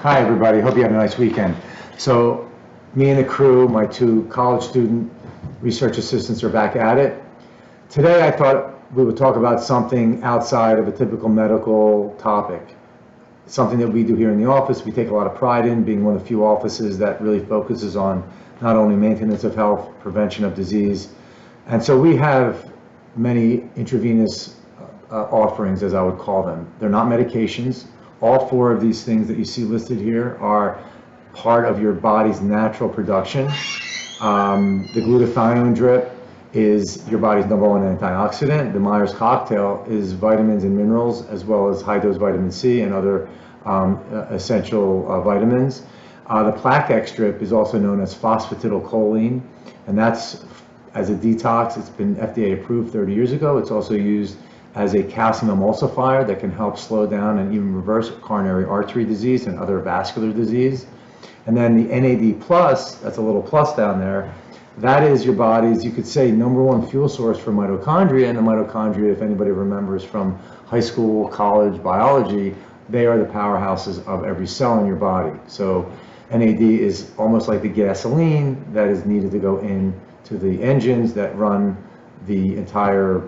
Hi everybody, hope you had a nice weekend. So me and the crew, my two college student research assistants are back at it. Today I thought we would talk about something outside of a typical medical topic. Something that we do here in the office, we take a lot of pride in, being one of the few offices that really focuses on not only maintenance of health, prevention of disease. And so we have many intravenous offerings, as I would call them. They're not medications. All four of these things that you see listed here are part of your body's natural production. The glutathione drip is your body's #1 antioxidant. The Myers cocktail is vitamins and minerals, as well as high-dose vitamin C and other essential vitamins. The Plaquex drip is also known as phosphatidylcholine, and that's as a detox. It's been FDA approved 30 years ago. It's also used as a calcium emulsifier that can help slow down and even reverse coronary artery disease and other vascular disease. And then the NAD+, that's a little plus down there, that is your body's, you could say, #1 fuel source for mitochondria. And the mitochondria, if anybody remembers from high school, college biology, they are the powerhouses of every cell in your body. So NAD is almost like the gasoline that is needed to go into the engines that run the entire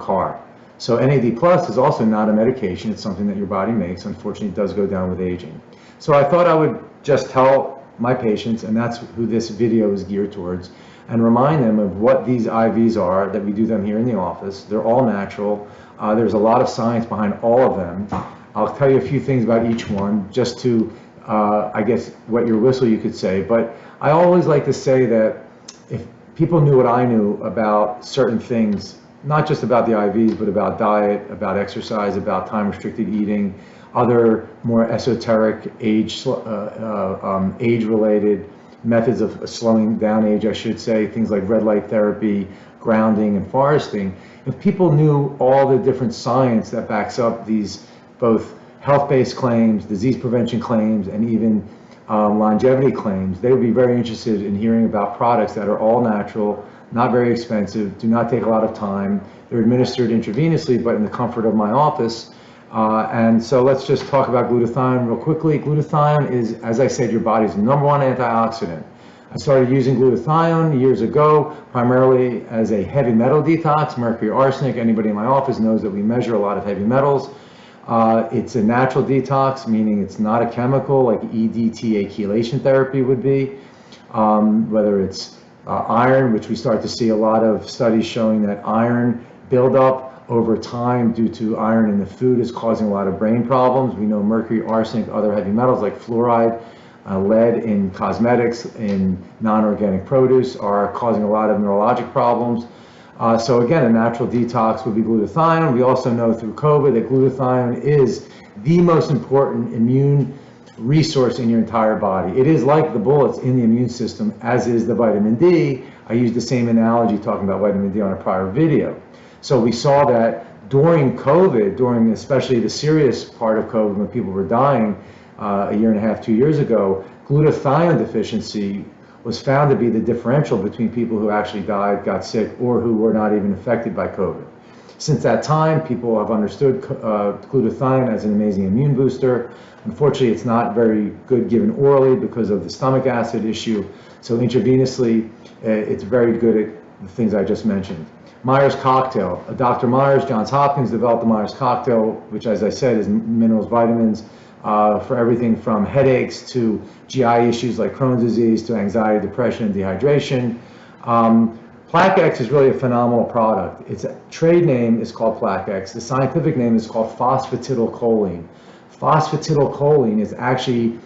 car. So NAD+ is also not a medication. It's something that your body makes. Unfortunately, it does go down with aging. So I thought I would just tell my patients, and that's who this video is geared towards, and remind them of what these IVs are, that we do them here in the office. They're all natural. There's a lot of science behind all of them. I'll tell you a few things about each one, just to, I guess, wet your whistle, you could say. But I always like to say that if people knew what I knew about certain things, not just about the IVs, but about diet, about exercise, about time-restricted eating, other more esoteric age-related methods of slowing down age, I should say, things like red light therapy, grounding, and foresting. If people knew all the different science that backs up these both health-based claims, disease prevention claims, and even longevity claims, they would be very interested in hearing about products that are all natural, not very expensive, do not take a lot of time. They're administered intravenously, but in the comfort of my office. And so let's just talk about glutathione real quickly. Glutathione is, as I said, your body's #1 antioxidant. I started using glutathione years ago, primarily as a heavy metal detox, mercury, arsenic. Anybody in my office knows that we measure a lot of heavy metals. It's a natural detox, meaning it's not a chemical like EDTA chelation therapy would be, whether it's iron, which we start to see a lot of studies showing that iron buildup over time due to iron in the food is causing a lot of brain problems. We know mercury, arsenic, other heavy metals like fluoride, lead in cosmetics, in non-organic produce are causing a lot of neurologic problems. So again, a natural detox would be glutathione. We also know through COVID that glutathione is the most important immune resource in your entire body. It is like the bullets in the immune system, as is the vitamin D. I used the same analogy talking about vitamin D on a prior video. So we saw that during COVID, during especially the serious part of COVID when people were dying a year and a half, 2 years ago, glutathione deficiency was found to be the differential between people who actually died, got sick, or who were not even affected by COVID. Since that time, people have understood glutathione as an amazing immune booster. Unfortunately, it's not very good given orally because of the stomach acid issue. So intravenously, it's very good at the things I just mentioned. Myers cocktail. Dr. Myers, Johns Hopkins, developed the Myers cocktail, which, as I said, is minerals, vitamins, for everything from headaches to GI issues like Crohn's disease to anxiety, depression, and dehydration. Plaquex is really a phenomenal product. Its trade name is called Plaquex. The scientific name is called phosphatidylcholine. Phosphatidylcholine is actually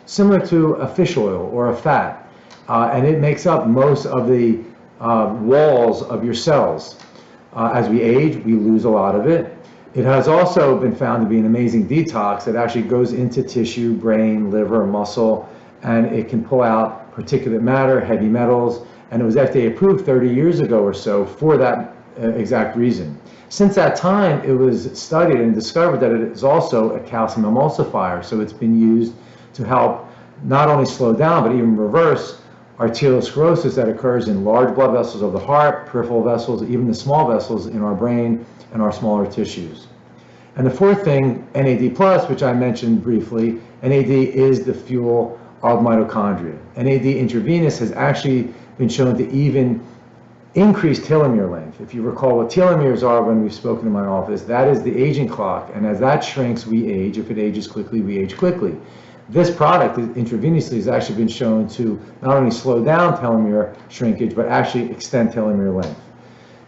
similar to a fish oil or a fat, and it makes up most of the walls of your cells. As we age, we lose a lot of it. It has also been found to be an amazing detox that actually goes into tissue, brain, liver, muscle, and it can pull out particulate matter, heavy metals, and it was FDA approved 30 years ago or so for that exact reason. Since that time, it was studied and discovered that it is also a calcium emulsifier, so it's been used to help not only slow down, but even reverse arteriosclerosis that occurs in large blood vessels of the heart, peripheral vessels, even the small vessels in our brain and our smaller tissues. And the fourth thing, NAD+, which I mentioned briefly, NAD is the fuel of mitochondria. NAD intravenous has actually been shown to even increase telomere length. If you recall what telomeres are when we've spoken in my office, that is the aging clock. And as that shrinks, we age. If it ages quickly, we age quickly. This product intravenously has actually been shown to not only slow down telomere shrinkage, but actually extend telomere length.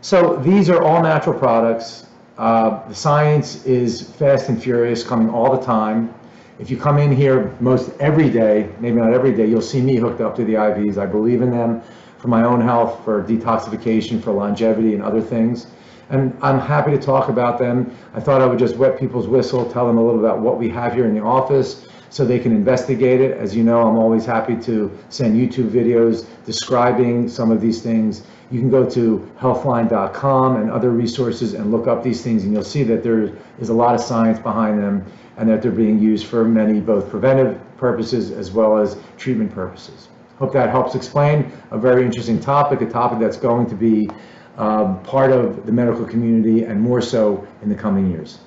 So these are all natural products. The science is fast and furious, coming all the time. If you come in here most every day, maybe not every day, you'll see me hooked up to the IVs. I believe in them for my own health, for detoxification, for longevity and other things. And I'm happy to talk about them. I thought I would just wet people's whistle, tell them a little about what we have here in the office so they can investigate it. As you know, I'm always happy to send YouTube videos describing some of these things. You can go to healthline.com and other resources and look up these things, and you'll see that there is a lot of science behind them and that they're being used for many both preventive purposes as well as treatment purposes. Hope that helps explain a very interesting topic, a topic that's going to be part of the medical community and more so in the coming years.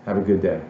Have a good day.